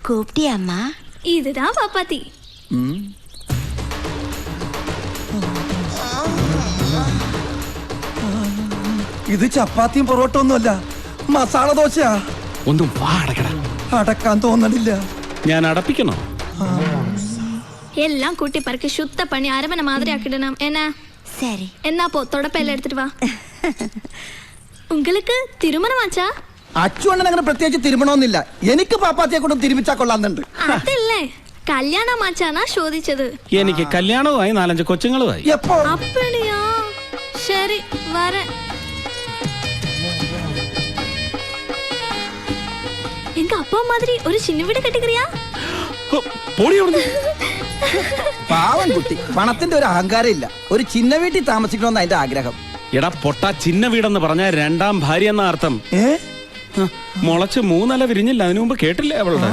கூப்பிட்டியாம்மா? இதுதான் பாப்பாத்தி. ഇത് ചപ്പാത്തിയും പൊറോട്ട ഒന്നുമല്ല, മസാല ദോശയാ. ഒന്നും വാ അടക്കട. അടക്കാൻ തോന്നണില്ല. ഞാൻ അടപ്പിക്കണോ? எல்லாம் கூட்டி பறக்க சுத்த பண்ணி அரமனை மாதிரி ஆக்கிடணும். என்ன சரி. என்ன போ தொடப்பையில எடுத்துட்டு வா. உங்களுக்கு திருமணமாச்சா? അച്ചുവണ്ണൻ അങ്ങനെ പ്രത്യേകിച്ച് തിരുമണമെന്നില്ല. എനിക്ക് പാപ്പാത്തിയെ കൊണ്ട് തിരുമിച്ചാ കൊള്ളാന്നുണ്ട്. അതല്ലേ കല്യാണമാച്ചാനാ ചോദിച്ചത്. എനിക്ക് കല്യാണവുമായി 4-5 കൊച്ചുങ്ങളുമായി. എപ്പോ? அப்படியா? சரி வரேன். எங்க அப்பா மாதிரி ஒரு சின்ன வீடு கட்டிக்கிறியா? പാവൻ കുട്ടി, പണത്തിന്റെ ഒരു അഹങ്കാരം ഇല്ല. ഒരു ചിന്ന വീട്ടിൽ താമസിക്കണമെന്ന് അതിന്റെ ആഗ്രഹം. എടാ പൊട്ട, ചിന്ന വീടെന്ന് പറഞ്ഞ 2ാം ഭാര്യ എന്ന അർത്ഥം. മുളച്ച് 3 ഇല വിരിഞ്ഞില്ല, അതിനു മുമ്പ് കേട്ടില്ലേ അവളുടെ?